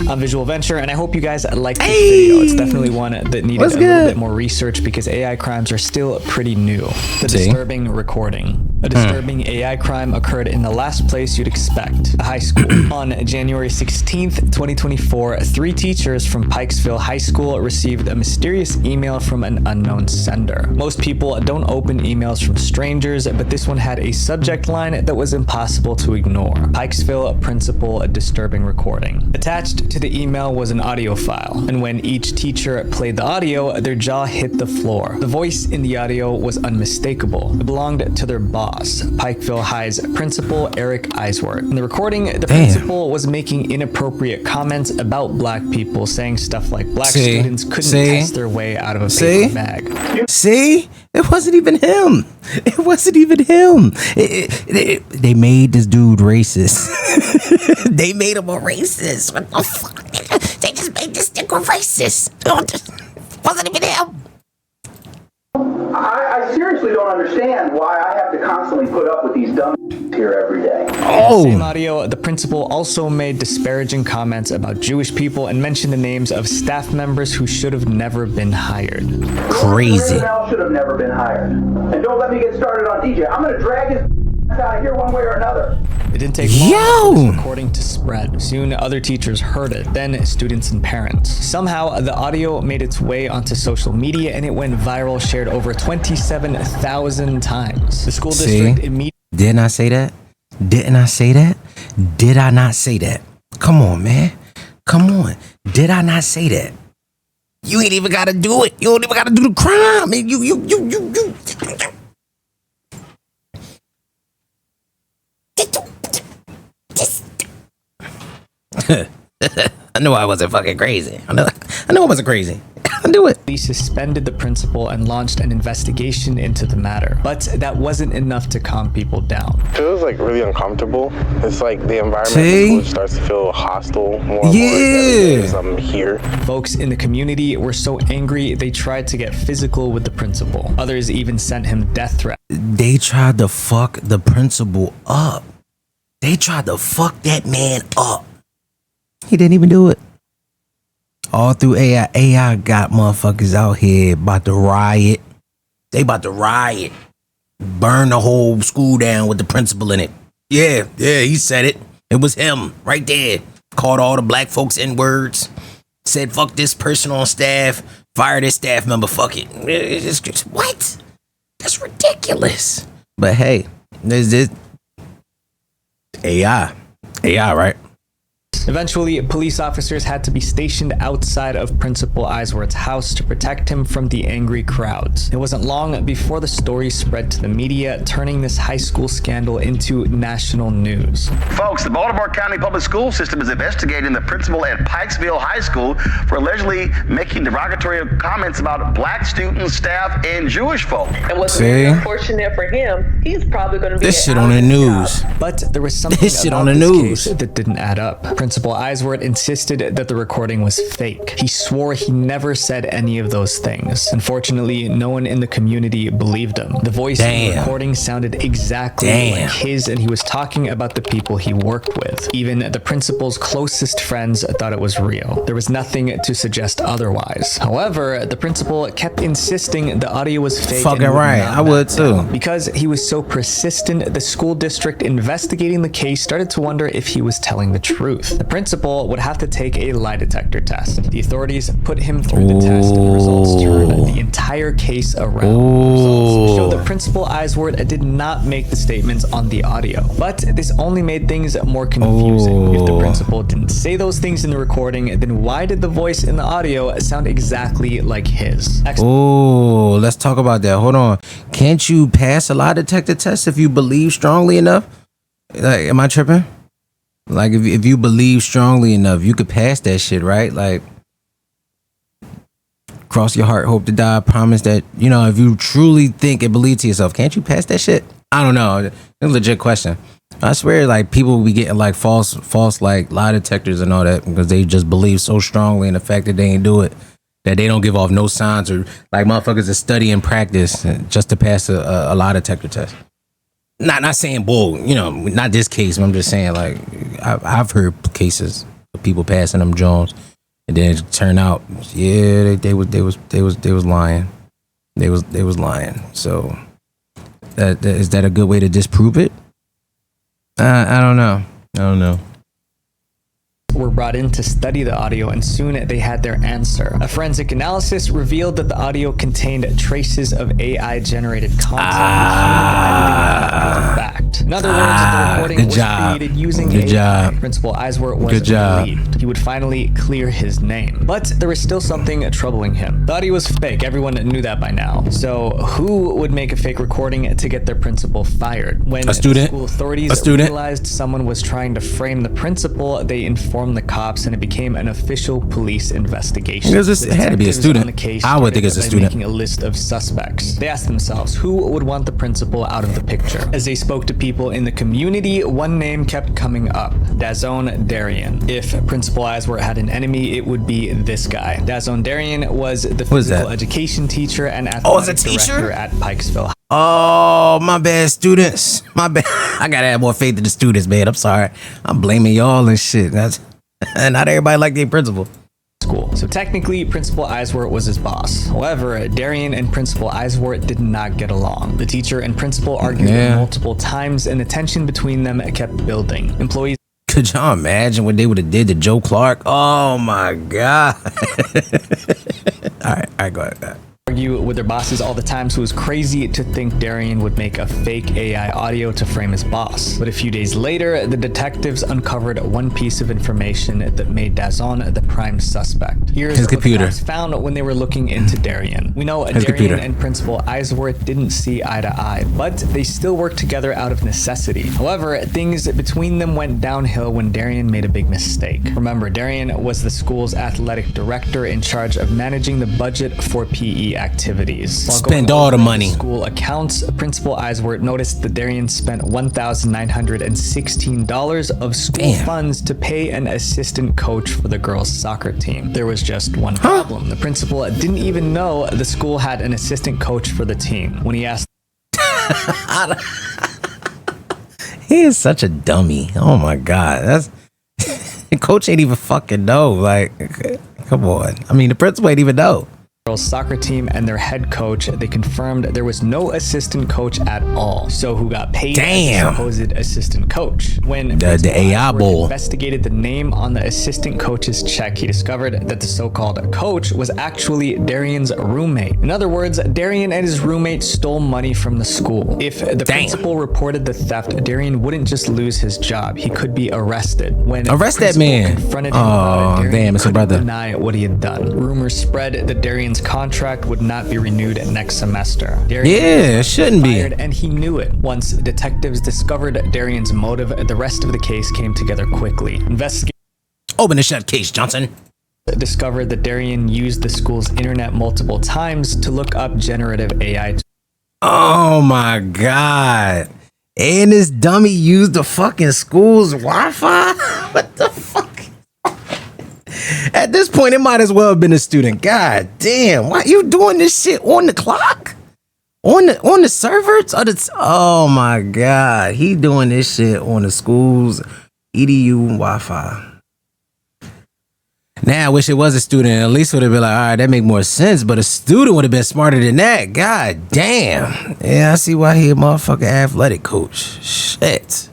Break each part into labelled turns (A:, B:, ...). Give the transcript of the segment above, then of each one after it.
A: I'm Visual Venture, and I hope you guys liked this video. It's definitely one that needed a little bit more research because AI crimes are still pretty new. The disturbing recording. A disturbing AI crime occurred in the last place you'd expect, a high school. On January 16th, 2024, 3 teachers from Pikesville High School received a mysterious email from an unknown sender. Most people don't open emails from strangers, but this one had a subject line that was impossible to ignore. Pikesville Principal Disturbing Recording. Attached to the email was an audio file, and when each teacher played the audio, their jaw hit the floor. The voice in the audio was unmistakable. It belonged to their boss, Pikeville High's principal, Eric Eisworth. In the recording, the principal was making inappropriate comments about black people, saying stuff like black students couldn't test their way out of a paper bag.
B: See? It wasn't even him. It wasn't even him. They made this dude racist. They made him a racist. What the fuck? They just made this nigga racist. It wasn't even him.
C: I seriously don't understand why I have to constantly put up with these dumb here every day.
A: In the same audio, the principal also made disparaging comments about Jewish people and mentioned the names of staff members who should have never been hired.
B: Crazy.
C: Should have never been hired. And don't let me get started on DJ. I'm gonna drag his out of here one way or another.
A: It didn't take long for this recording to spread. Soon other teachers heard it, then students and parents. Somehow the audio made its way onto social media and it went viral, shared over 27,000 times. The school district immediately...
B: Didn't I say that? Didn't I say that? Did I not say that? Come on, man. Come on. Did I not say that? You ain't even gotta do it. You don't even gotta do the crime. You. I knew I wasn't fucking crazy. I know I wasn't crazy. I knew it.
A: He suspended the principal and launched an investigation into the matter. But that wasn't enough to calm people down.
D: It feels like really uncomfortable. It's like the environment starts to feel hostile more and more as I'm here.
A: Folks in the community were so angry they tried to get physical with the principal. Others even sent him death threats.
B: They tried to fuck the principal up. They tried to fuck that man up. He didn't even do it. All through AI. AI got motherfuckers out here about to riot. They about to riot. Burn the whole school down with the principal in it. Yeah, he said it. It was him right there. Called all the black folks N-words. Said fuck this person on staff. Fire this staff member. Fuck it. It's just, what? That's ridiculous. But hey, there's this AI, right?
A: Eventually, police officers had to be stationed outside of Principal Eisworth's house to protect him from the angry crowds. It wasn't long before the story spread to the media, turning this high school scandal into national news.
E: Folks, the Baltimore County Public School System is investigating the principal at Pikesville High School for allegedly making derogatory comments about black students, staff, and Jewish folk.
F: And what's very unfortunate for him, he's probably going to be
B: this shit on the news.
A: But there was something about this case that didn't add up. Principal Eisworth insisted that the recording was fake. He swore he never said any of those things. Unfortunately, no one in the community believed him. The voice in the recording sounded exactly like his, and he was talking about the people he worked with. Even the principal's closest friends thought it was real. There was nothing to suggest otherwise. However, the principal kept insisting the audio was fake.
B: Fucking right, I would too.
A: Because he was so persistent, the school district investigating the case started to wonder if he was telling the truth. The principal would have to take a lie detector test. The authorities put him through the test, and the results turned the entire case around. The results showed that Principal Eisworth did not make the statements on the audio. But this only made things more confusing. If the principal didn't say those things in the recording, then why did the voice in the audio sound exactly like his?
B: Let's talk about that. Hold on. Can't you pass a lie detector test if you believe strongly enough? Like, am I tripping? Like, if you believe strongly enough, you could pass that shit, right? Like, cross your heart, hope to die, promise that, you know, if you truly think and believe to yourself, can't you pass that shit? I don't know. It's a legit question. I swear, like, people will be getting, like, false, like, lie detectors and all that because they just believe so strongly in the fact that they ain't do it, that they don't give off no signs, or, like, motherfuckers that study and practice just to pass a lie detector test. Not saying bull, you know, not this case, but I'm just saying, like, I've heard cases people passing them Jones, and then it turned out, yeah, they was lying. They was lying. So is that a good way to disprove it? I don't know.
A: Were brought in to study the audio, and soon they had their answer. A forensic analysis revealed that the audio contained traces of AI-generated content. Fact. In other words, the recording was created using AI. Principal Eiswort was relieved. He would finally clear his name. But there was still something troubling him. The audio was fake. Everyone knew that by now. So who would make a fake recording to get their principal fired? When
B: a student.
A: The school authorities realized someone was trying to frame the principal, they informed the cops, and it became an official police investigation.
B: It had to be a student. I would think it's a student.
A: Making a list of suspects. They asked themselves, who would want the principal out of the picture? As they spoke to people in the community, one name kept coming up: Dazon Darien. If Principal Eiswort had an enemy, it would be this guy. Dazon Darien was the physical education teacher and athletic director at Pikesville.
B: Oh, my bad, students. My bad. I gotta have more faith in the students, man. I'm sorry. I'm blaming y'all and shit. That's not everybody like their principal.
A: School. So technically, Principal Eiswort was his boss. However, Darien and Principal Eiswort did not get along. The teacher and principal argued multiple times, and the tension between them kept building. Employees.
B: Could y'all imagine what they would have did to Joe Clark? Oh my God. All right, go ahead.
A: Argue with their bosses all the time, so it was crazy to think Darien would make a fake AI audio to frame his boss. But a few days later, the detectives uncovered one piece of information that made Dazon the prime suspect. Here's
B: his computer.
A: What the cops found when they were looking into Darien. We know Darien and Principal Eiswort didn't see eye to eye, but they still worked together out of necessity. However, things between them went downhill when Darien made a big mistake. Remember, Darien was the school's athletic director in charge of managing the budget for PE activities.
B: Spend all the money.
A: School accounts, Principal Eiswort noticed that Darien spent $1,916 of school funds to pay an assistant coach for the girls' soccer team. There was just one problem. The principal didn't even know the school had an assistant coach for the team. When he asked,
B: he is such a dummy. Oh my God, that's coach ain't even fucking know. Like, come on. I mean, the principal ain't even know.
A: Girls soccer team and their head coach, they confirmed there was no assistant coach at all. So who got paid as the supposed assistant coach? When
B: the AI bowl
A: investigated the name on the assistant coach's check, he discovered that the so-called coach was actually Darien's roommate. In other words, Darien and his roommate stole money from the school. If the principal reported the theft, Darien wouldn't just lose his job, he could be arrested. When
B: arrest that man.
A: Confronted him about it, Darien
B: it's a brother.
A: Deny what he had done. Rumors spread that Darien's contract would not be renewed next semester.
B: Darien it shouldn't be.
A: And he knew it. Once detectives discovered Darien's motive, the rest of the case came together quickly. Investigators
B: open and shut case, Johnson.
A: Discovered that Darien used the school's internet multiple times to look up generative AI.
B: Oh my God. And this dummy used the fucking school's Wi-Fi? What the fuck? At this point, it might as well have been a student. God damn, why you doing this shit on the clock? On the servers? Oh my God, he doing this shit on the school's EDU Wi-Fi. Now I wish it was a student. At least would have been like, all right, that make more sense. But a student would have been smarter than that. God damn. Yeah, I see why he a motherfucking athletic coach. Shit.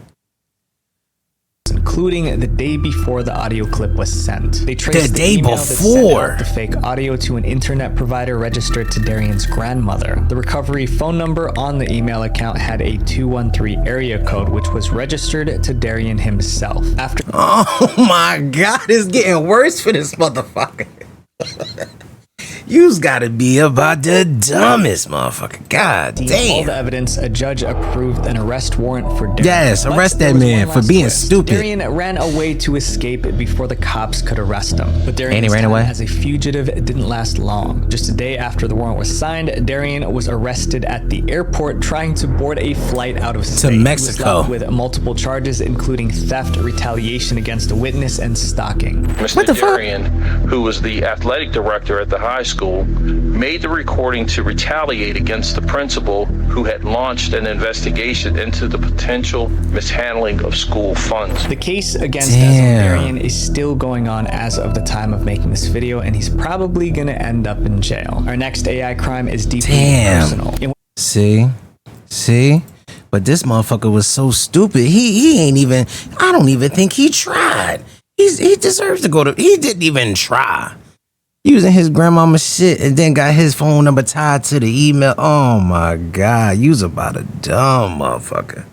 A: Including the day before the audio clip was sent. They traced
B: the day
A: email
B: before
A: that sent out the fake audio to an internet provider registered to Darien's grandmother. The recovery phone number on the email account had a 213 area code, which was registered to Darien himself. After
B: oh my God, it's getting worse for this motherfucker. You's gotta be about the dumbest motherfucker. God damn.
A: All the evidence, a judge approved an arrest warrant for Darien.
B: Yes, arrest that man for being stupid.
A: Darien ran away to escape before the cops could arrest him. But Darien's time as a fugitive didn't last long. Just a day after the warrant was signed, Darien was arrested at the airport trying to board a flight out of state.
B: To Mexico.
A: With multiple charges, including theft, retaliation against a witness, and stalking.
G: Mr. Darien, who was the athletic director at the high high school, made the recording to retaliate against the principal who had launched an investigation into the potential mishandling of school funds.
A: The case against Azarian is still going on as of the time of making this video, and he's probably gonna end up in jail. Our next AI crime is deeply personal.
B: See? But this motherfucker was so stupid. He ain't even, I don't even think he tried. He deserves to go to, he didn't even try. Using his grandmama's shit and then got his phone number tied to the email. Oh my God, you was about a dumb motherfucker.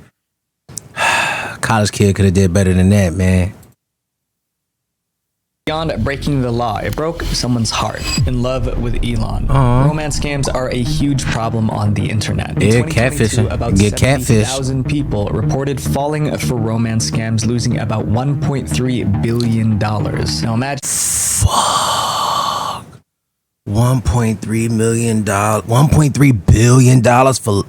B: College kid could have did better than that, man.
A: Beyond breaking the law, it broke someone's heart. In love with Elon. Romance scams are a huge problem on the internet. In 2022, about 70,000 people reported falling for romance scams, losing about $1.3 billion. Now imagine...
B: Fuck. $1.3 million. $1.3 billion for...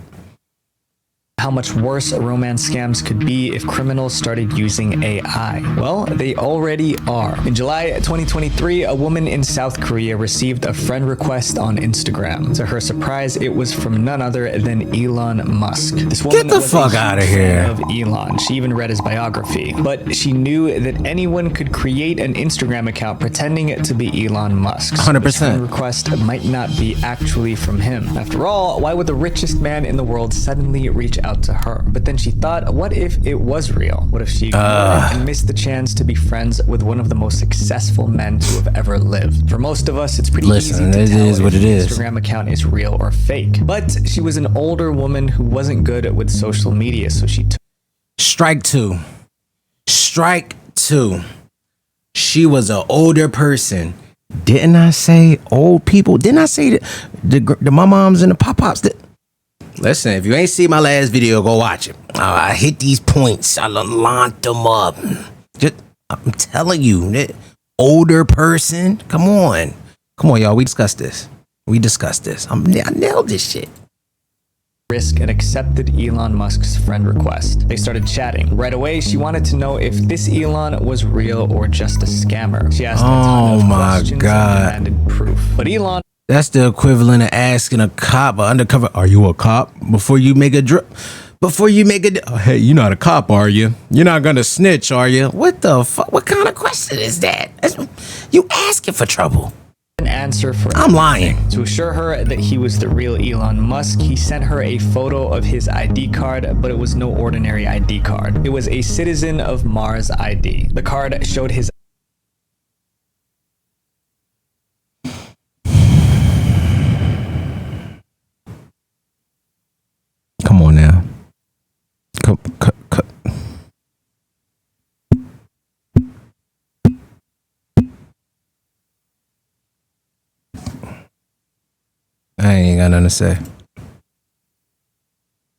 A: how much worse romance scams could be if criminals started using AI. Well, they already are. In July 2023, a woman in South Korea received a friend request on Instagram. To her surprise, it was from none other than Elon Musk. This woman
B: Get the fuck out of here.
A: Of Elon. She even read his biography. But she knew that anyone could create an Instagram account pretending to be Elon Musk.
B: 100%.
A: This friend request might not be actually from him. After all, why would the richest man in the world suddenly reach out to her? But then she thought, what if it was real? What if she ignored it and missed the chance to be friends with one of the most successful men to have ever lived? For most of us, it's pretty easy to tell if an Instagram account is real or fake. But she was an older woman who wasn't good with social media, so she took...
B: Strike two. She was an older person. Didn't I say old people? Didn't I say that the moms and the pop-pops? Listen, if you ain't seen my last video, go watch it. I hit these points. I lined them up. I'm telling you, that older person. Come on, y'all. We discussed this. I nailed this shit.
A: Risk and accepted Elon Musk's friend request. They started chatting. Right away, she wanted to know if this Elon was real or just a scammer. She asked a ton of questions and demanded proof. But Elon...
B: That's the equivalent of asking a cop or undercover, are you a cop? Before you make a hey, you're not a cop, are you? You're not gonna snitch, are you? What the fuck? What kind of question is that? You asking for trouble.
A: An answer for
B: I'm lying.
A: To assure her that he was the real Elon Musk, he sent her a photo of his ID card, but it was no ordinary ID card. It was a Citizen of Mars ID. The card showed his
B: Come on now. I ain't got nothing to say.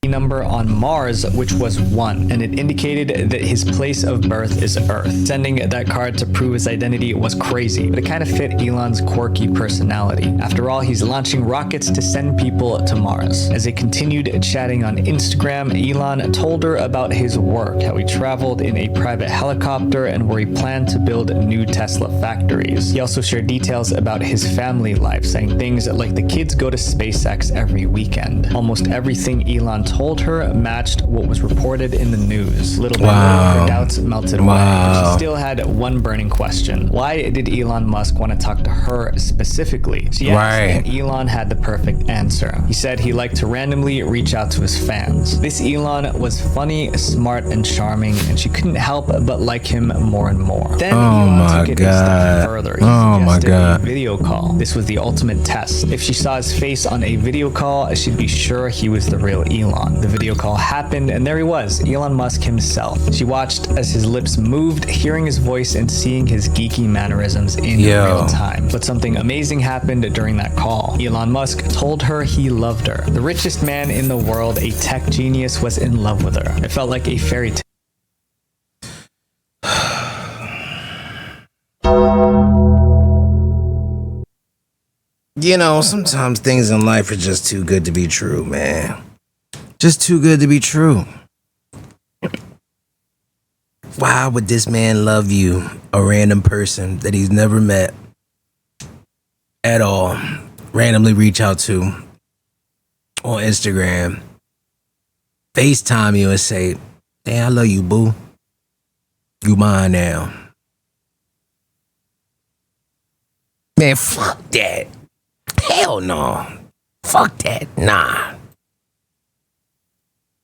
A: Number on Mars, which was 1, and it indicated that his place of birth is Earth. Sending that card to prove his identity was crazy, but it kind of fit Elon's quirky personality. After all, he's launching rockets to send people to Mars. As they continued chatting on Instagram, Elon told her about his work, how he traveled in a private helicopter and where he planned to build new Tesla factories. He also shared details about his family life, saying things like the kids go to SpaceX every weekend. Almost everything Elon told her matched what was reported in the news. Little by little, her doubts melted away. She still had one burning question. Why did Elon Musk want to talk to her specifically? She asked, and Elon had the perfect answer. He said he liked to randomly reach out to his fans. This Elon was funny, smart, and charming, and she couldn't help but like him more and more. Then Elon took it a step further. He suggested a video call. This was the ultimate test. If she saw his face on a video call, she'd be sure he was the real Elon. The video call happened, and there he was, Elon Musk himself. She watched as his lips moved, hearing his voice and seeing his geeky mannerisms in real time. But something amazing happened during that call. Elon Musk told her he loved her. The richest man in the world, a tech genius, was in love with her. It felt like a fairy tale.
B: You know, sometimes things in life are just too good to be true, man. Just too good to be true. Why would this man love you, a random person that he's never met at all? randomly reach out to on Instagram, FaceTime you and say, "Damn, I love you, boo. You mine now." Man, fuck that. Hell no. Fuck that. Nah.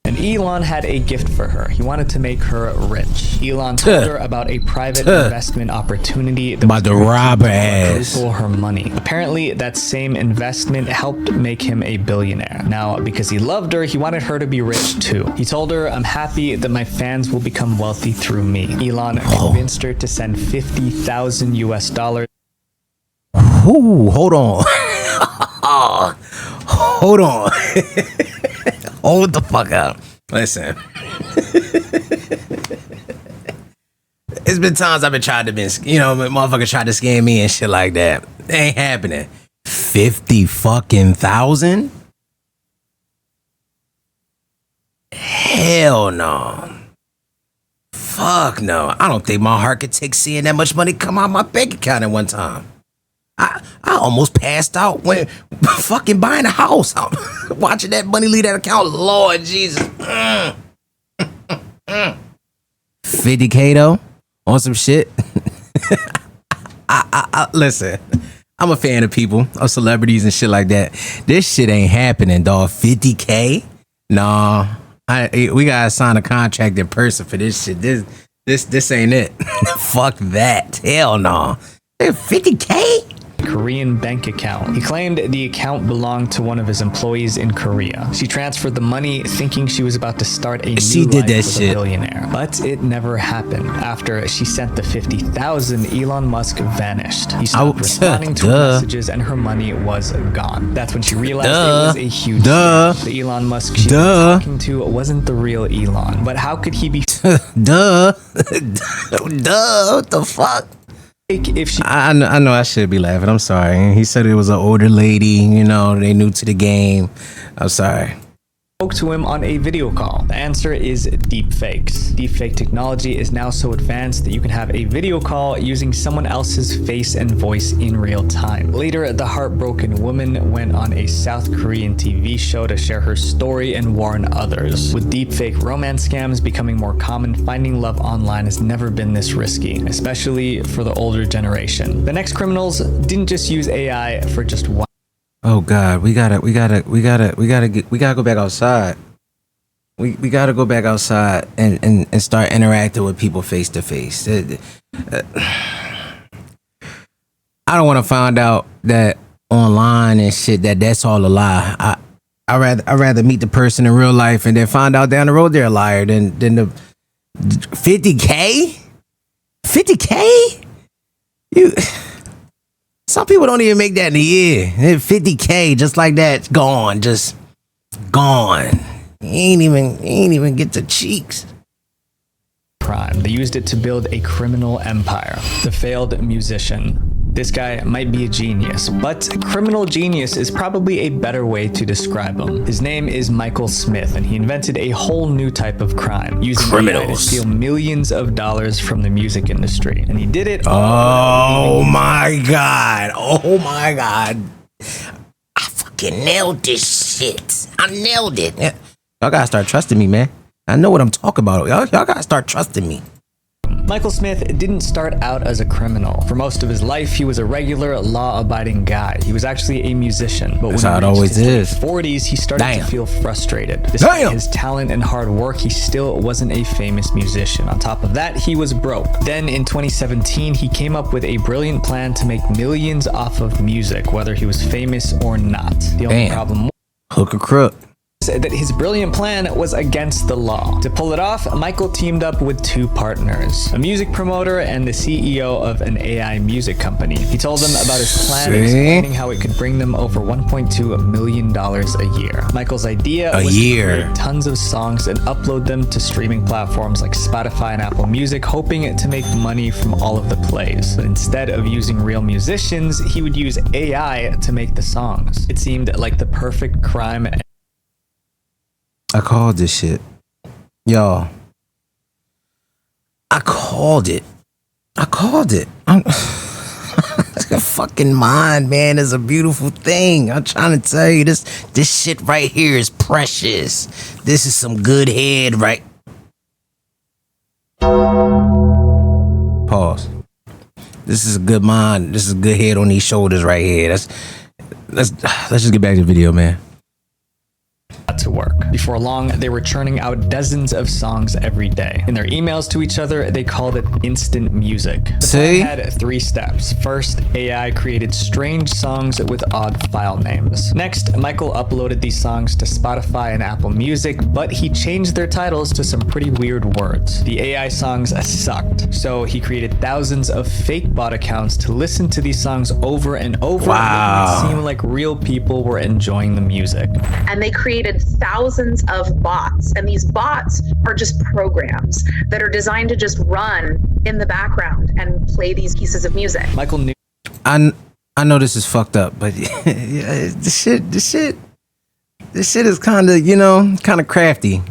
A: And Elon had a gift for her. He wanted to make her rich. Elon told her about a private investment opportunity that
B: about to rob her ass.
A: quadruple her money. Apparently, that same investment helped make him a billionaire. Now, because he loved her, he wanted her to be rich too. He told her, "I'm happy that my fans will become wealthy through me." Elon convinced her to send $50,000.
B: Ooh, hold on. Hold on. Hold the fuck up. Listen. It's been times I've been trying to motherfuckers tried to scam me and shit like that. It ain't happening. 50 fucking thousand? Hell no. Fuck no. I don't think my heart could take seeing that much money come out my bank account at one time. I almost passed out when fucking buying a house. Watching that money leave that account. Lord Jesus. 50K though on some shit. I listen. I'm a fan of people, of celebrities and shit like that. This shit ain't happening, dog. 50K? Nah. We gotta sign a contract in person for this shit. This ain't it. Fuck that. Hell no. 50K?
A: Korean bank account. He claimed the account belonged to one of his employees in Korea. She transferred the money thinking she was about to start a new life with a billionaire. But it never happened. After she sent the $50,000, Elon Musk vanished. He stopped responding to her messages and her money was gone. That's when she realized it was a huge scam. The Elon Musk she was talking to wasn't the real Elon. But how could he be
B: Duh. What the fuck?
A: if she
B: I know I should be laughing. I'm sorry. He said it was an older lady, they new to the game. I'm sorry.
A: spoke to him on a video call? The answer is deepfakes. Deepfake technology is now so advanced that you can have a video call using someone else's face and voice in real time. Later, the heartbroken woman went on a South Korean TV show to share her story and warn others. With deepfake romance scams becoming more common, finding love online has never been this risky, especially for the older generation. The next criminals didn't just use AI for just one.
B: Oh God, we gotta go back outside. We gotta go back outside and start interacting with people face to face. I don't want to find out that online and shit that's all a lie. I rather meet the person in real life and then find out down the road they're a liar than the 50K. 50K? Some people don't even make that in a year. 50K, just like that, gone, just gone. He ain't even get the cheeks.
A: Crime. They used it to build a criminal empire. The failed musician. This guy might be a genius, but criminal genius is probably a better way to describe him. His name is Michael Smith, and he invented a whole new type of crime, using AI to steal millions of dollars from the music industry. And he did it.
B: Oh my God. Oh my God. I fucking nailed this shit. I nailed it. Y'all gotta start trusting me, man. I know what I'm talking about. Y'all gotta start trusting me.
A: Michael Smith didn't start out as a criminal. For most of his life, he was a regular, law-abiding guy. He was actually a musician. But
B: That's
A: when
B: how it
A: he reached
B: always
A: his
B: is.
A: 40s, he started to feel frustrated. Despite his talent and hard work, he still wasn't a famous musician. On top of that, he was broke. Then in 2017, he came up with a brilliant plan to make millions off of music, whether he was famous or not. The only problem
B: Hook or crook.
A: that his brilliant plan was against the law. To pull it off, Michael teamed up with two partners, a music promoter and the CEO of an AI music company. He told them about his plan, explaining how it could bring them over $1.2 million a year. Michael's idea was to create tons of songs and upload them to streaming platforms like Spotify and Apple Music, hoping to make money from all of the plays. But instead of using real musicians, he would use AI to make the songs. It seemed like the perfect crime.
B: I called this shit. Y'all. I called it. fucking mind, man, is a beautiful thing. I'm trying to tell you, this shit right here is precious. This is some good head, right? Pause. This is a good mind. This is a good head on these shoulders right here. Let's just get back to the video, man.
A: To work. Before long, they were churning out dozens of songs every day. In their emails to each other, they called it instant music. The plan had 3 steps. First, AI created strange songs with odd file names. Next, Michael uploaded these songs to Spotify and Apple Music, but he changed their titles to some pretty weird words. The AI songs sucked, so he created thousands of fake bot accounts to listen to these songs over and over, making it seem like real people were enjoying the music.
H: And they created thousands of bots, and these bots are just programs that are designed to just run in the background and play these pieces of music.
A: Michael knew.
B: I know this is fucked up, but this shit is kind of crafty,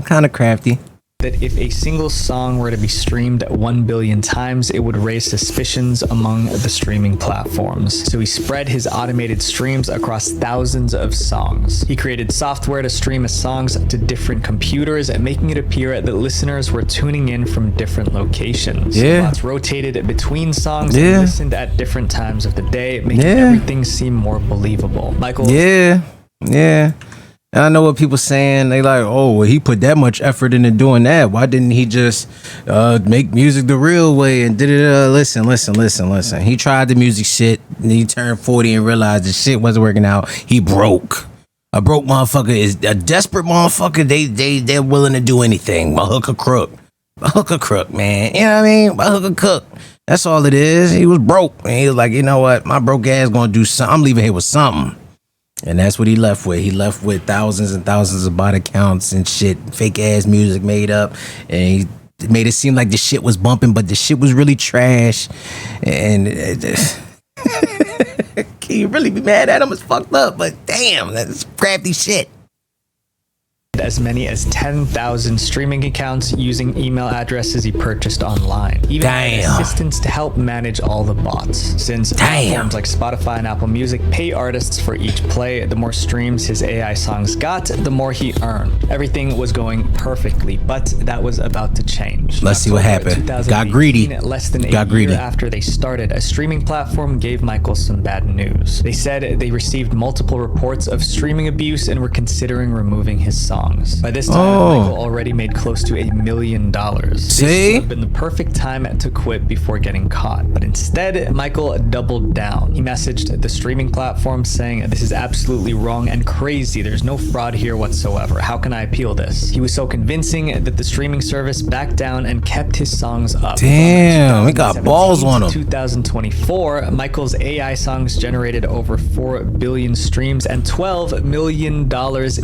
B: that
A: if a single song were to be streamed 1 billion times, it would raise suspicions among the streaming platforms. So he spread his automated streams across thousands of songs. He created software to stream his songs to different computers, making it appear that listeners were tuning in from different locations. Bots rotated between songs and listened at different times of the day, making everything seem more believable. Michael.
B: And I know what people saying. They like, oh, well, he put that much effort into doing that. Why didn't he just make music the real way and did it? Listen. He tried the music shit, and he turned 40 and realized the shit wasn't working out. He broke. A broke motherfucker is a desperate motherfucker. They're willing to do anything. My hook or crook. Man. You know what I mean? My hook or crook. That's all it is. He was broke, and he was like, you know what? My broke ass gonna do something. I'm leaving here with something. And that's what he left with. He left with thousands and thousands of bot accounts and shit, fake ass music made up. And he made it seem like the shit was bumping, but the shit was really trash. And can you really be mad at him? It's fucked up, but damn, that's crafty shit.
A: As many as 10,000 streaming accounts using email addresses he purchased online. Even had assistants to help manage all the bots. Since platforms like Spotify and Apple Music pay artists for each play, the more streams his AI songs got, the more he earned. Everything was going perfectly, but that was about to change.
B: Let's see what happened. Got greedy.
A: Less than a year after they started, a streaming platform gave Michael some bad news. They said they received multiple reports of streaming abuse and were considering removing his song. By this time, Michael already made close to $1 million. This would have been the perfect time to quit before getting caught. But instead, Michael doubled down. He messaged the streaming platform saying, "This is absolutely wrong and crazy. There's no fraud here whatsoever. How can I appeal this?" He was so convincing that the streaming service backed down and kept his songs up.
B: Damn, he got balls on him.
A: 2024, Michael's AI songs generated over 4 billion streams and $12 million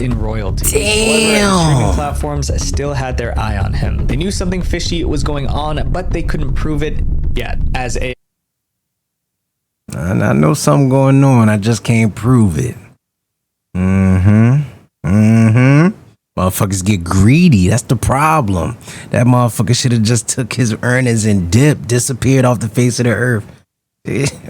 A: in royalties.
B: Damn.
A: Streaming platforms still had their eye on him. They knew something fishy was going on, but they couldn't prove it yet.
B: I know something going on. I just can't prove it. Motherfuckers get greedy. That's the problem. That motherfucker should have just took his earnings and disappeared off the face of the earth.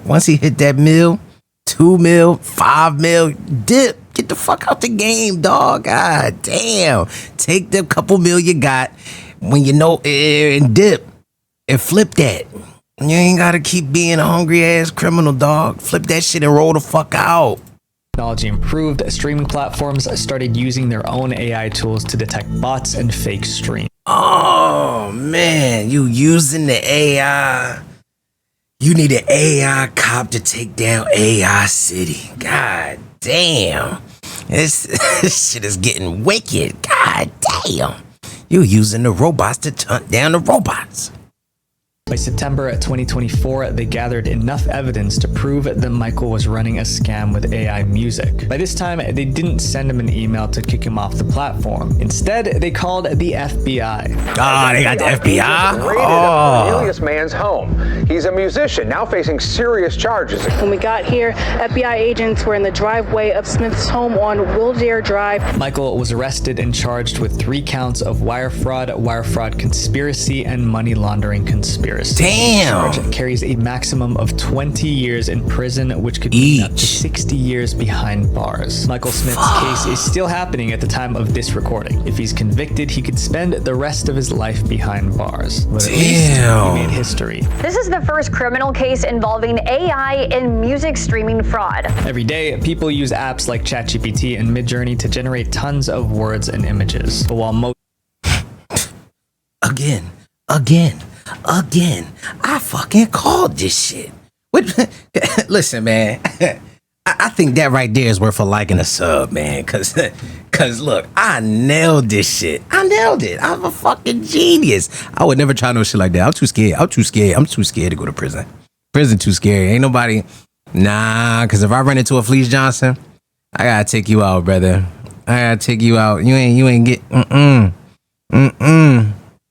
B: Once he hit that mil, 2 mil, 5 mil, dip. Get the fuck out the game, dog. God damn. Take the couple mil you got when you know and dip and flip that. You ain't gotta keep being a hungry ass criminal, dog. Flip that shit and roll the fuck out.
A: Technology improved. Streaming platforms started using their own AI tools to detect bots and fake streams.
B: Oh man, you using the AI. You need an AI cop to take down AI City. God damn. This shit is getting wicked. God damn. You using the robots to hunt down the robots.
A: By September 2024, they gathered enough evidence to prove that Michael was running a scam with AI music. By this time, they didn't send him an email to kick him off the platform. Instead, they called the FBI.
B: They got the FBI?
I: Raided Alias man's home. He's a musician, now facing serious charges.
J: When we got here, FBI agents were in the driveway of Smith's home on Willdare Drive.
A: Michael was arrested and charged with 3 counts of wire fraud conspiracy, and money laundering conspiracy. years.
B: Damn.
A: Charge carries a maximum of 20 years in prison, which could be up to 60 years behind bars. Michael Smith's case is still happening at the time of this recording. If he's convicted, he could spend the rest of his life behind bars. But at least he made history.
K: This is the first criminal case involving AI in music streaming fraud.
A: Every day, people use apps like ChatGPT and Midjourney to generate tons of words and images. But while most
B: Again, I fucking called this shit. Listen, man. I think that right there is worth a like and a sub, man. Cause look, I nailed this shit. I nailed it. I'm a fucking genius. I would never try no shit like that. I'm too scared. I'm too scared to go to prison. Prison too scary. Ain't nobody. Nah, cause if I run into a Fleece Johnson, I gotta take you out, brother. I gotta take you out. You ain't get.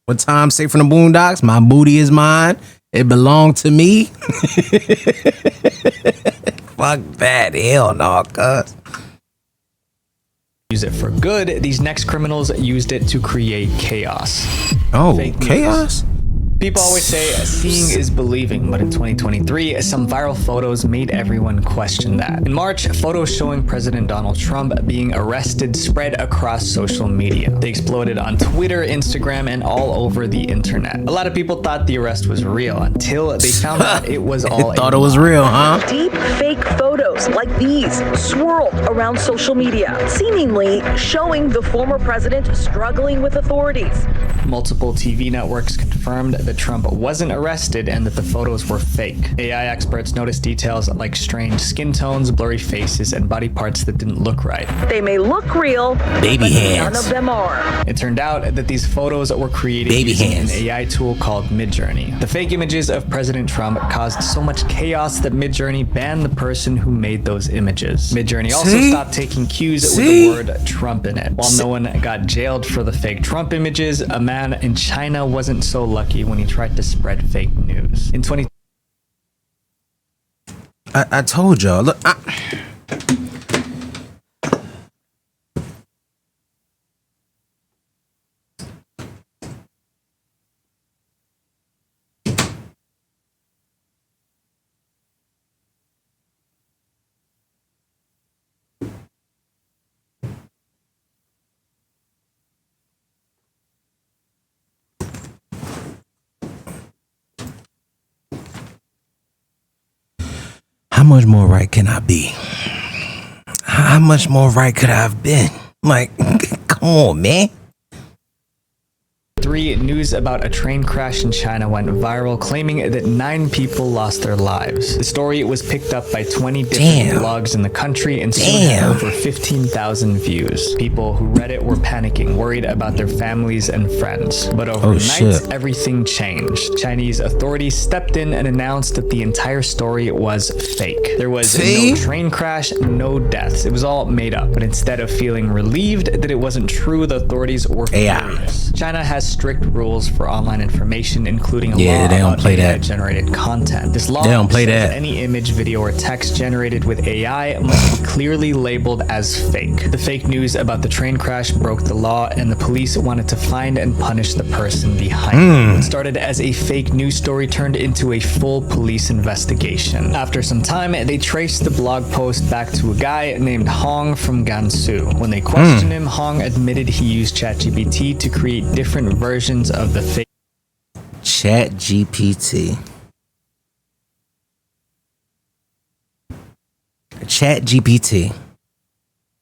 B: What Tom say from the Boondocks? My booty is mine. It belonged to me. Fuck that. Hell no, cuz.
A: Use it for good. These next criminals used it to create chaos.
B: Oh, chaos?
A: People always say seeing is believing, but in 2023, some viral photos made everyone question that. In March, photos showing President Donald Trump being arrested spread across social media. They exploded on Twitter, Instagram, and all over the internet. A lot of people thought the arrest was real until they found out it was all
B: thought it was real, huh?
L: Deep fake photos like these swirled around social media, seemingly showing the former president struggling with authorities.
A: Multiple TV networks confirmed that Trump wasn't arrested and that the photos were fake. AI experts noticed details like strange skin tones, blurry faces, and body parts that didn't look right.
L: They may look real,
B: baby
L: but
B: hands.
L: None of them are.
A: It turned out that these photos were created using an AI tool called Midjourney. The fake images of President Trump caused so much chaos that Midjourney banned the person who made those images. Midjourney also stopped taking cues with the word Trump in it. While no one got jailed for the fake Trump images, a man in China wasn't so lucky when he tried to spread fake news. In 20...
B: I told y'all, look, how much more right can I be? How much more right could I have been? Like, come on, man.
A: News about a train crash in China went viral, claiming that 9 people lost their lives. The story was picked up by 20 different blogs in the country and soon had over 15,000 views. People who read it were panicking, worried about their families and friends. But overnight, everything changed. Chinese authorities stepped in and announced that the entire story was fake. There was no train crash, no deaths. It was all made up. But instead of feeling relieved that it wasn't true, the authorities were furious. China has strict rules for online information, including a law about AI-generated content. This law says that any image, video, or text generated with AI must be clearly labeled as fake. The fake news about the train crash broke the law, and the police wanted to find and punish the person behind it. What started as a fake news story turned into a full police investigation. After some time, they traced the blog post back to a guy named Hong from Gansu. When they questioned him, Hong admitted he used ChatGPT to create different versions of the fake
B: ChatGPT. ChatGPT.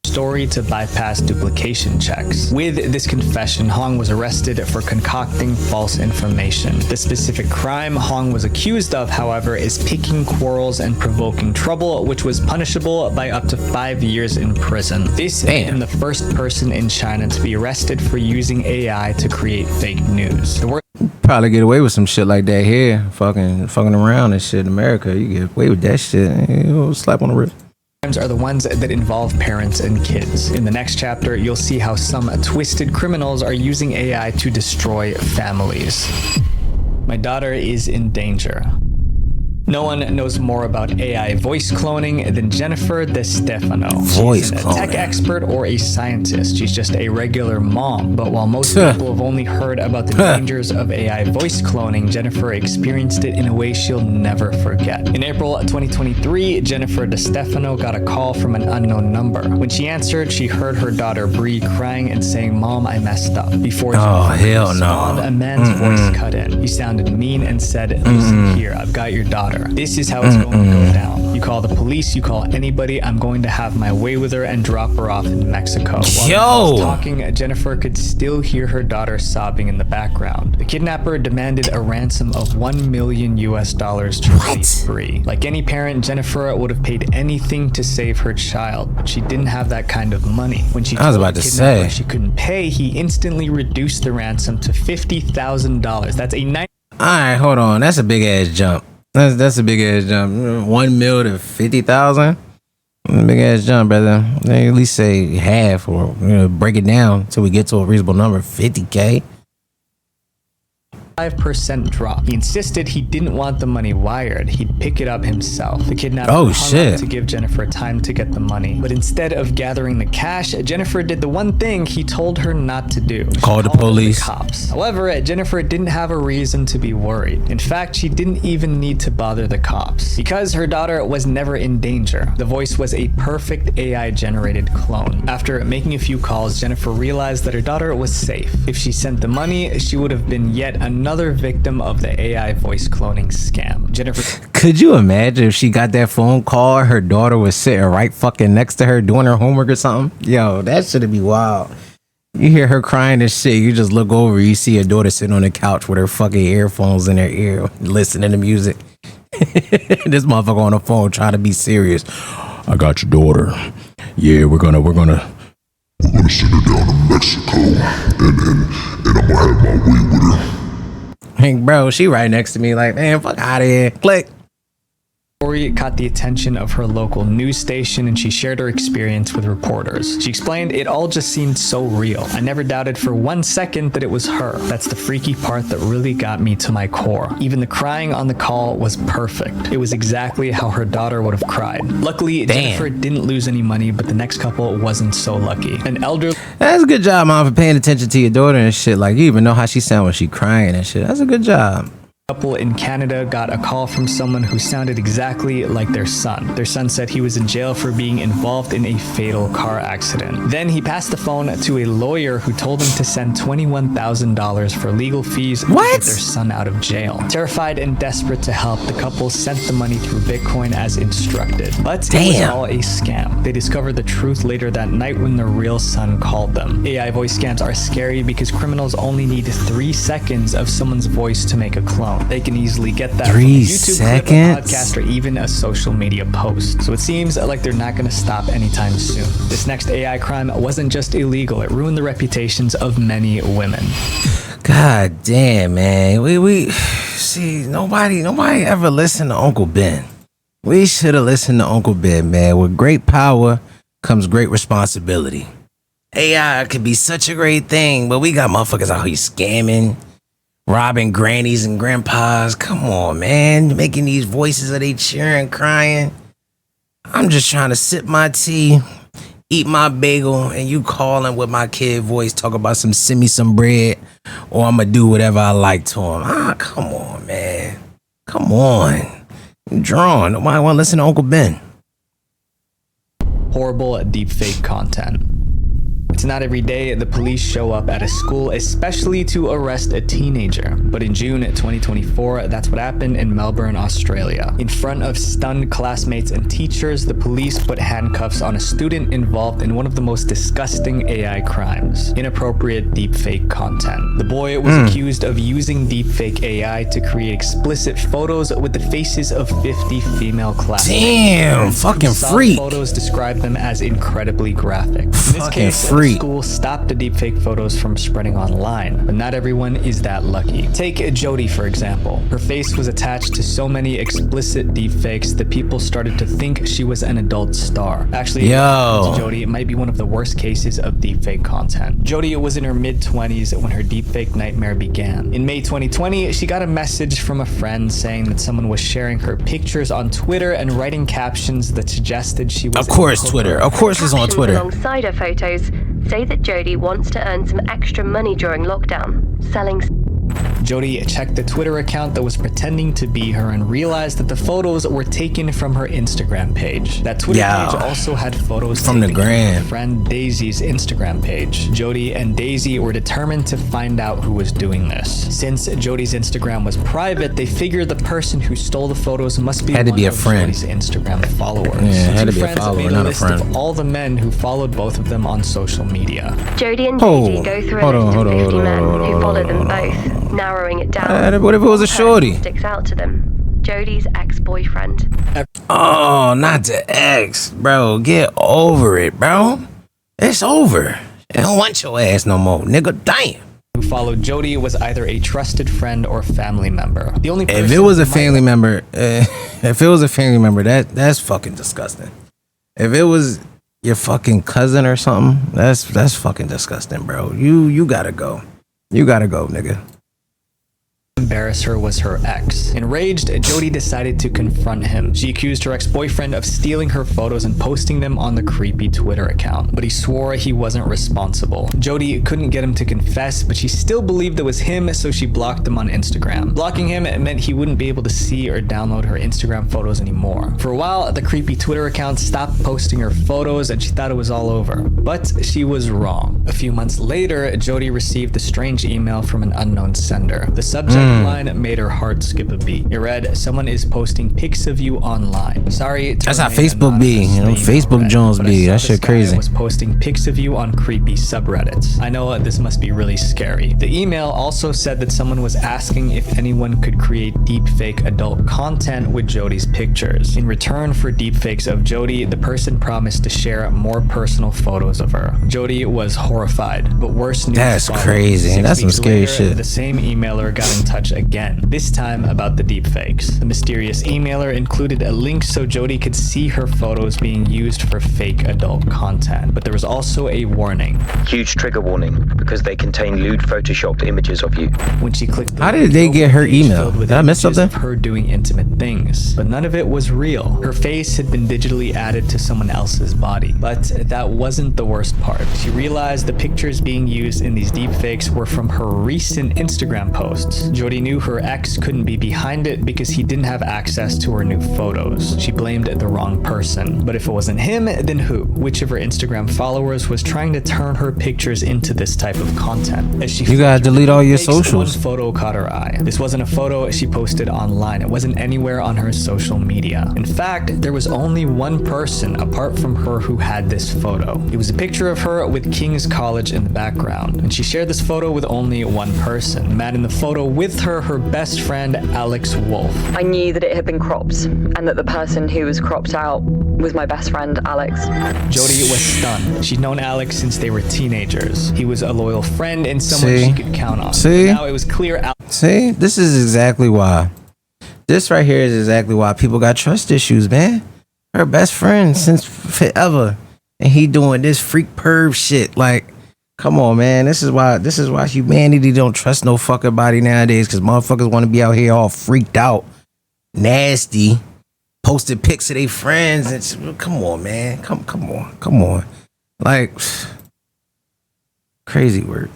A: story to bypass duplication checks. With this confession, Hong was arrested for concocting false information. The specific crime Hong was accused of, however, is picking quarrels and provoking trouble, which was punishable by up to 5 years in prison. This made him the first person in China to be arrested for using AI to create fake news.
B: Probably get away with some shit like that here. Fucking around and shit in America. You get away with that shit. You slap on the wrist.
A: Crimes are the ones that involve parents and kids. In the next chapter, you'll see how some twisted criminals are using AI to destroy families. My daughter is in danger. No one knows more about AI voice cloning than Jennifer DeStefano.
B: Voice
A: She's a
B: cloning.
A: tech expert or a scientist. She's just a regular mom. But while most people have only heard about the dangers of AI voice cloning, Jennifer experienced it in a way she'll never forget. In April 2023, Jennifer DeStefano got a call from an unknown number. When she answered, she heard her daughter Bree crying and saying, "Mom, I messed up." Before
B: hell
A: respond,
B: no.
A: a man's voice cut in. He sounded mean and said, "Listen here, I've got your daughter. This is how it's going to go down. You call the police, you call anybody. I'm going to have my way with her and drop her off in Mexico." While he was talking, Jennifer could still hear her daughter sobbing in the background. The kidnapper demanded a ransom of $1 million to release Bree. Like any parent, Jennifer would have paid anything to save her child, but she didn't have that kind of money. When she told the kidnapper she couldn't pay, he instantly reduced the ransom to $50,000. That's a
B: All right, hold on. That's a big ass jump. That's a big ass jump. $1 million to 50,000. Big ass jump, brother. They at least say half, or break it down till we get to a reasonable number. 50K.
A: 5% drop. He insisted he didn't want the money wired. He'd pick it up himself. The kidnapper hung up to give Jennifer time to get the money. But instead of gathering the cash, Jennifer did the one thing he told her not to do.
B: Call the police.
A: The cops. However, Jennifer didn't have a reason to be worried. In fact, she didn't even need to bother the cops because her daughter was never in danger. The voice was a perfect AI-generated clone. After making a few calls, Jennifer realized that her daughter was safe. If she sent the money, she would have been yet another victim of the AI voice cloning scam. Jennifer,
B: could you imagine if she got that phone call, her daughter was sitting right fucking next to her doing her homework or something? Yo, that should be wild. You hear her crying and shit, you just look over, you see your daughter sitting on the couch with her fucking earphones in her ear, listening to music. This motherfucker on the phone trying to be serious. I got your daughter. Yeah, we're gonna send her down to Mexico, and I'm gonna have my way with her. Hey, bro, she right next to me like, man, fuck out of here. Click.
A: story caught the attention of her local news station, and she shared her experience with reporters. She explained, "It all just seemed so real. I never doubted for 1 second that it was her. That's the freaky part that really got me to my core. Even the crying on the call was perfect. It was exactly how her daughter would have cried." Luckily, Jennifer didn't lose any money, but the next couple wasn't so lucky. An elderly...
B: That's a good job, Mom, for paying attention to your daughter and shit. Like, you even know how she sound when she crying and shit. That's a good job.
A: Couple in Canada got a call from someone who sounded exactly like their son. Their son said he was in jail for being involved in a fatal car accident. Then he passed the phone to a lawyer who told him to send $21,000 for legal fees to get their son out of jail. Terrified and desperate to help, the couple sent the money through Bitcoin as instructed. But it was all a scam. They discovered the truth later that night when their real son called them. AI voice scams are scary because criminals only need 3 seconds of someone's voice to make a clone. They can easily get that from a YouTube clip, a podcast, or even a social media post. So it seems like they're not going to stop anytime soon. This next AI crime wasn't just illegal, it ruined the reputations of many women.
B: God damn, man. We see, nobody ever listened to Uncle Ben. We should have listened to Uncle Ben, man. With great power comes great responsibility. AI could be such a great thing, but we got motherfuckers out here scamming, robbing grannies and grandpas. Come on, man. Making these voices of they cheering, crying. I'm just trying to sip my tea, eat my bagel, and you calling with my kid voice, talk about send me some bread, or I'm gonna do whatever I like to him. Come on, man. Come on. I'm drawn. Nobody want to listen to Uncle Ben.
A: Horrible deepfake content. It's not every day the police show up at a school, especially to arrest a teenager. But in June 2024, that's what happened in Melbourne, Australia. In front of stunned classmates and teachers, the police put handcuffs on a student involved in one of the most disgusting AI crimes: inappropriate deepfake content. The boy was accused of using deepfake AI to create explicit photos with the faces of 50 female classmates.
B: Damn, fucking freak.
A: Photos describe them as incredibly graphic. In this
B: Fucking
A: case,
B: freak. street.
A: School stopped the deepfake photos from spreading online, but not everyone is that lucky. Take Jody, for example. Her face was attached to so many explicit deepfakes that people started to think she was an adult star. Actually, Jody, it might be one of the worst cases of deepfake content. Jody was in her mid-20s when her deepfake nightmare began. In May 2020, she got a message from a friend saying that someone was sharing her pictures on Twitter and writing captions that suggested she was.
B: Of course, Twitter. Of course, it's on Twitter.
M: Alongside her photos say that Jody wants to earn some extra money during lockdown, selling.
A: Jody checked the Twitter account that was pretending to be her and realized that the photos were taken from her Instagram page. That Twitter page also had photos
B: from the gram.
A: Her friend Daisy's Instagram page. Jody and Daisy were determined to find out who was doing this. Since Jody's Instagram was private, they figured the person who stole the photos must be
B: a friend.
A: Jody's Instagram followers.
B: Yeah, had to be a
A: friends
B: follower,
A: made
B: not
A: a
B: a
A: list
B: friend.
A: of all the men who followed both of them on social media.
M: Jody and Daisy go through a list of 50 men who follow them both, narrowing it down.
B: What if it was a shorty?
M: Sticks out to them. Jody's ex-boyfriend.
B: Oh, not the ex, bro. Get over it, bro. It's over. I don't want your ass no more, nigga. Damn.
A: Who followed Jody was either a trusted friend or family member. The only person
B: if it was a family member, that's fucking disgusting. If it was your fucking cousin or something, that's fucking disgusting, bro. You gotta go. You gotta go, nigga.
A: Embarrass her was her ex. Enraged, Jody decided to confront him. She accused her ex-boyfriend of stealing her photos and posting them on the creepy Twitter account, but he swore he wasn't responsible. Jody couldn't get him to confess, but she still believed it was him, so she blocked him on Instagram. Blocking him meant he wouldn't be able to see or download her Instagram photos anymore. For a while, the creepy Twitter account stopped posting her photos and she thought it was all over, but she was wrong. A few months later, Jody received a strange email from an unknown sender. The subject line made her heart skip a beat. It read, "Someone is posting pics of you online. Sorry."
B: That's how Facebook be. You know, Facebook Jones be. That shit crazy.
A: Was posting pics of you on creepy subreddits. I know this must be really scary. The email also said that someone was asking if anyone could create deepfake adult content with Jody's pictures. In return for deepfakes of Jody, the person promised to share more personal photos of her. Jody was horrified, but worse news.
B: That's crazy. That's some scary shit.
A: The same emailer got in touch again, this time about the deepfakes. The mysterious emailer included a link so Jody could see her photos being used for fake adult content, but there was also a warning.
N: Huge trigger warning, because they contain lewd photoshopped images of you.
A: When she clicked
B: how did they get her email? Did I miss something?
A: Of her doing intimate things, but none of it was real. Her face had been digitally added to someone else's body, but that wasn't the worst part. She realized the pictures being used in these deepfakes were from her recent Instagram posts. Jody knew her ex couldn't be behind it because he didn't have access to her new photos. She blamed the wrong person. But if it wasn't him, then who? Which of her Instagram followers was trying to turn her pictures into this type of content? As she
B: you gotta delete all your socials.
A: One photo caught her eye. This wasn't a photo she posted online. It wasn't anywhere on her social media. In fact, there was only one person apart from her who had this photo. It was a picture of her with King's College in the background. And she shared this photo with only one person. Matt in the photo with her best friend, Alex Wolf.
O: I knew that it had been cropped and that the person who was cropped out was my best friend, Alex.
A: Jody was stunned. She'd known Alex since they were teenagers. He was a loyal friend and someone she could count on. Now it was clear.
B: See, this is exactly why. This right here is exactly why people got trust issues, man. Her best friend since forever, and he doing this freak perv shit. Like, come on, man. This is why humanity don't trust no fucking body nowadays, because motherfuckers want to be out here all freaked out, nasty, posted pics of their friends. And come on, man. Come on. Like, crazy word.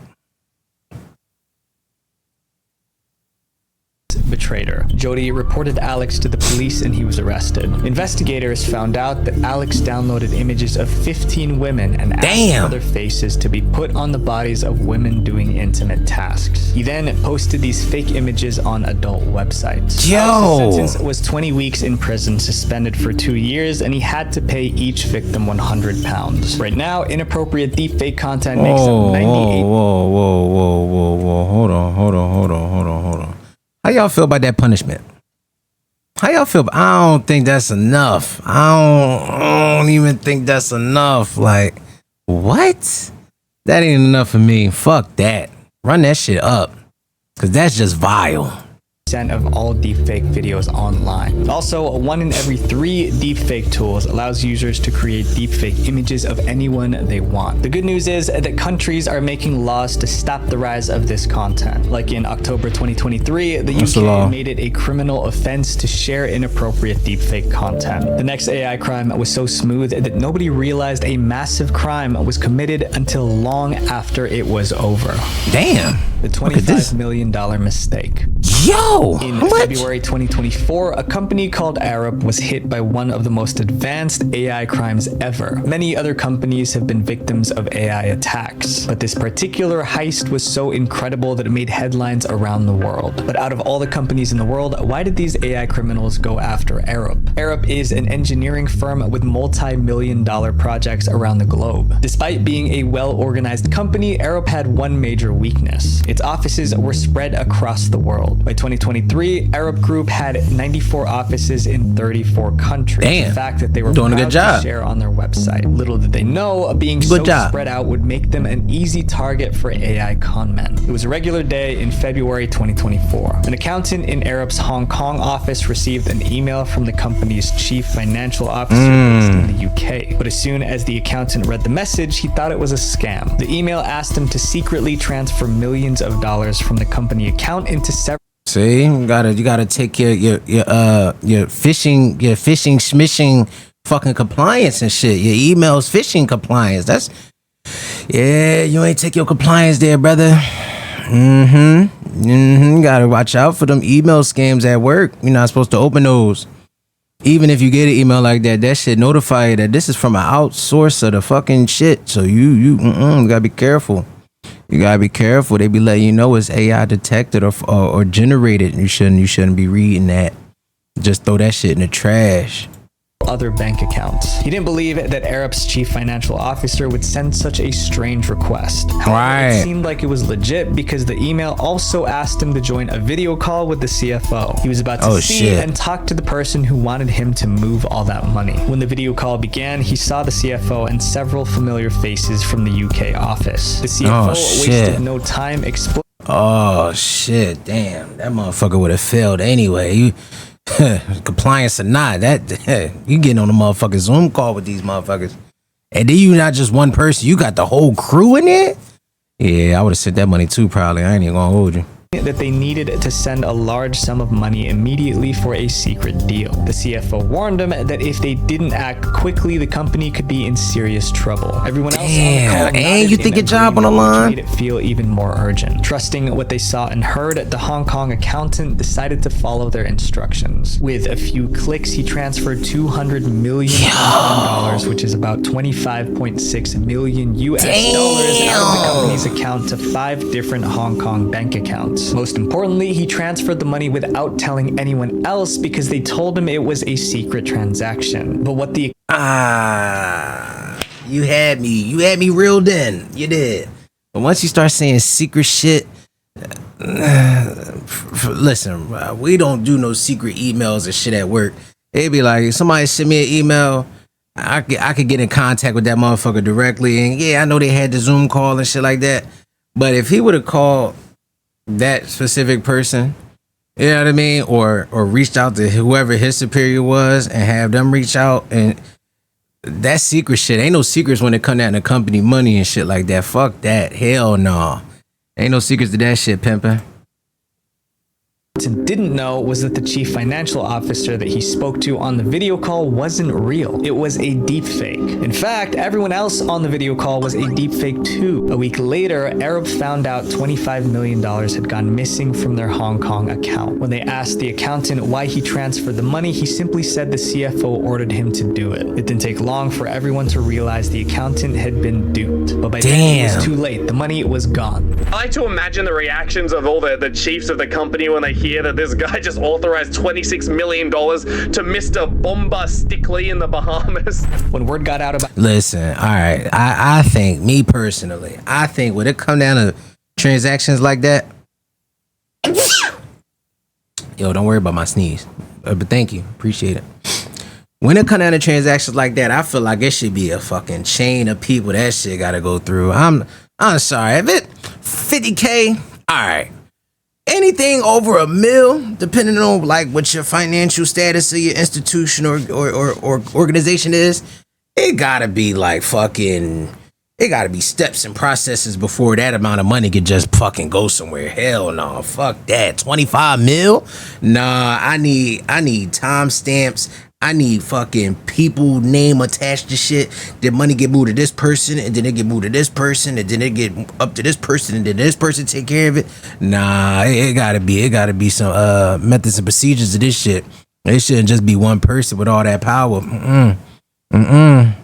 A: Betrayed her. Jody reported Alex to the police and he was arrested. Investigators found out that Alex downloaded images of 15 women and asked for their faces to be put on the bodies of women doing intimate tasks. He then posted these fake images on adult websites. Alex's sentence was 20 weeks in prison, suspended for 2 years, and he had to pay each victim £100. Right now, inappropriate deepfake content makes up 98.
B: Whoa. Hold on. How y'all feel about that punishment? How y'all feel? I don't think that's enough. I don't even think that's enough. Like, what? That ain't enough for me. Fuck that. Run that shit up. Cause that's just vile.
A: Of all deepfake videos online. Also, 1 in every 3 deepfake tools allows users to create deepfake images of anyone they want. The good news is that countries are making laws to stop the rise of this content. Like in October 2023, the UK made it a criminal offense to share inappropriate deepfake content. The next AI crime was so smooth that nobody realized a massive crime was committed until long after it was over.
B: Damn.
A: The $25 million mistake.
B: Yo!
A: In February 2024, a company called Arab was hit by one of the most advanced AI crimes ever. Many other companies have been victims of AI attacks, but this particular heist was so incredible that it made headlines around the world. But out of all the companies in the world, why did these AI criminals go after Arab? Arab is an engineering firm with multi-million-dollar projects around the globe. Despite being a well-organized company, Arab had one major weakness. Its offices were spread across the world. By 2023, Arab Group had 94 offices in 34 countries.
B: Damn.
A: The fact that they were
B: doing a
A: proud
B: good job
A: to share on their website. Little did they know, being so spread out would make them an easy target for AI conmen. It was a regular day in February 2024. An accountant in Arab's Hong Kong office received an email from the company's chief financial officer based in the UK. But as soon as the accountant read the message, he thought it was a scam. The email asked him to secretly transfer millions of dollars from the company account into several.
B: See, you gotta take your phishing smishing fucking compliance and shit. Your emails phishing compliance. That's you ain't take your compliance there, brother. Gotta watch out for them email scams at work. You're not supposed to open those. Even if you get an email like that, that shit notify you that this is from an outsource of the fucking shit. So you gotta be careful. You gotta be careful. They be letting you know it's AI detected or generated. You shouldn't be reading that. Just throw that shit in the trash.
A: Other bank accounts. He didn't believe that Arab's chief financial officer would send such a strange request. However, it seemed like it was legit because the email also asked him to join a video call with the CFO. He was about to see and talk to the person who wanted him to move all that money. When the video call began, he saw the CFO and several familiar faces from the UK office. The CFO wasted no time explaining.
B: Oh shit, damn. That motherfucker would have failed anyway. Compliance or not, that you getting on a motherfucking Zoom call with these motherfuckers, and then you not just one person, you got the whole crew in there. Yeah, I would have sent that money too, probably. I ain't even gonna hold you.
A: That they needed to send a large sum of money immediately for a secret deal. The CFO warned them that if they didn't act quickly, the company could be in serious trouble. Everyone else on the call
B: and you think your job on the line?
A: Made it feel even more urgent. Trusting what they saw and heard, the Hong Kong accountant decided to follow their instructions. With a few clicks, he transferred $200 million, which is about 25.6 million US dollars out of the company's account to 5 different Hong Kong bank accounts. Most importantly, he transferred the money without telling anyone else because they told him it was a secret transaction. But what the
B: you had me reeled in. You did. But once you start saying secret shit, listen, we don't do no secret emails and shit at work. It'd be like somebody send me an email, I could get in contact with that motherfucker directly, and yeah, I know they had the Zoom call and shit like that. But if he would have called that specific person, you know what I mean, or reached out to whoever his superior was and have them reach out, and that secret shit, ain't no secrets when it come down to company money and shit like that. Fuck that. Hell no. Ain't no secrets to that shit, pimpin'.
A: Didn't know was that the chief financial officer that he spoke to on the video call wasn't real. It was a deep fake. In fact, everyone else on the video call was a deep fake too. A week later, Arab found out $25 million had gone missing from their Hong Kong account. When they asked the accountant why he transferred the money, he simply said the CFO ordered him to do it. It didn't take long for everyone to realize the accountant had been duped. But by then it was too late. The money was gone.
P: I like to imagine the reactions of all the chiefs of the company when they hear that this guy just authorized $26 million to Mr. Bomba Stickley in the Bahamas.
A: When word got out about...
B: Listen, all right, I think, me personally, I think when it come down to transactions like that, yo, don't worry about my sneeze, but thank you, appreciate it. When it come down to transactions like that, I feel like it should be a fucking chain of people that shit gotta go through. I'm I'm sorry. If it 50K, all right. Anything over $1 million, depending on like what your financial status of your institution or organization is, it gotta be like fucking. It gotta be steps and processes before that amount of money could just fucking go somewhere. Hell no, fuck that. 25 mil? Nah, I need timestamps. I need fucking people name attached to shit. The money get moved to this person, and then it get moved to this person, and then it get up to this person, and then this person take care of it. Nah, it gotta be some methods and procedures to this shit. It shouldn't just be one person with all that power.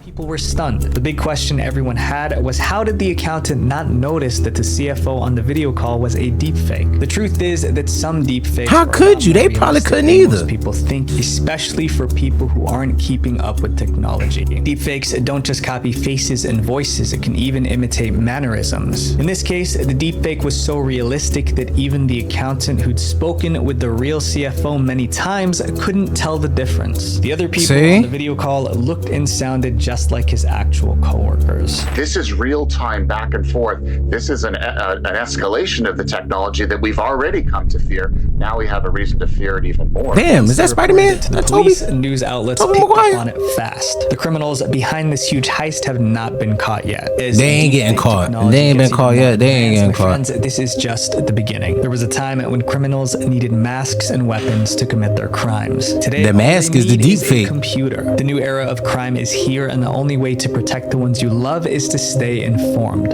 A: People were stunned. The big question everyone had was, how did the accountant not notice that the CFO on the video call was a deepfake? The truth is that some deepfakes.
B: How could you? They probably couldn't either.
A: Most people think, especially for people who aren't keeping up with technology. Deepfakes don't just copy faces and voices, it can even imitate mannerisms. In this case, the deepfake was so realistic that even the accountant who'd spoken with the real CFO many times couldn't tell the difference. The other people on the video call looked and sounded just like his actual coworkers.
Q: This is real time back and forth. This is an escalation of the technology that we've already come to fear. Now we have a reason to fear it even more.
B: Damn, is that Spider-Man?
A: The police and news outlets picked up on it fast. The criminals behind this huge heist have not been caught yet.
B: They ain't getting caught. They ain't been caught yet. They ain't getting caught.
A: Friends, this is just the beginning. There was a time when criminals needed masks and weapons to commit their crimes. Today,
B: the mask is the deepfake.
A: Computer. The new era of crime is here, and the only way to protect the ones you love is to stay informed.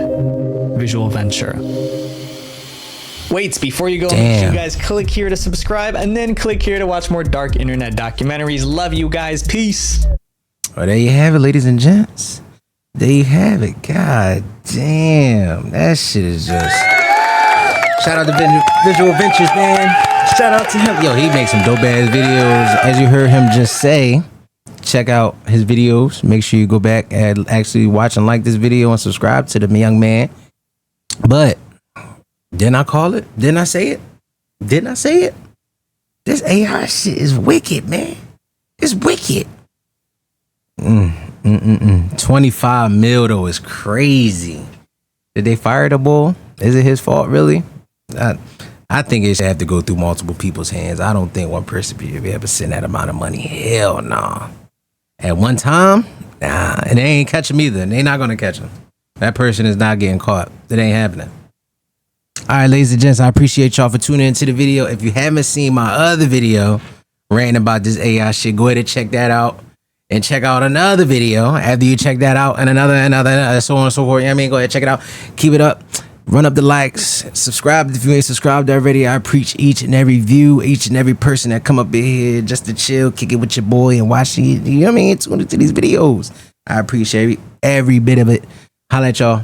A: Visual Venture. Wait, before you go, make sure you guys click here to subscribe and then click here to watch more dark internet documentaries. Love you guys. Peace.
B: Well, there you have it, ladies and gents. There you have it. God damn. That shit is just... Shout out to Visual Ventures, man. Shout out to him. Yo, he makes some dope ass videos. As you heard him just say, check out his videos. Make sure you go back and actually watch and like this video and subscribe to the young man. But didn't I call it? Didn't I say it? Didn't I say it? This AI shit is wicked, man. It's wicked. 25 mil though is crazy. Did they fire the boy? Is it his fault, really? I think it should have to go through multiple people's hands. I don't think one person should be able to send that amount of money. Hell no. Nah. At one time, nah, and they ain't catch him either. They not gonna catch him. That person is not getting caught. It ain't happening. All right, ladies and gents, I appreciate y'all for tuning into the video. If you haven't seen my other video ranting about this AI shit, go ahead and check that out. And check out another video after you check that out, and another, so on and so forth. You know what I mean? Go ahead, check it out. Keep it up. Run up the likes. Subscribe if you ain't subscribed already. I preach each and every view, each and every person that come up in here just to chill, kick it with your boy, and watch it. You know what I mean? Tune into these videos. I appreciate every bit of it. Holla at y'all.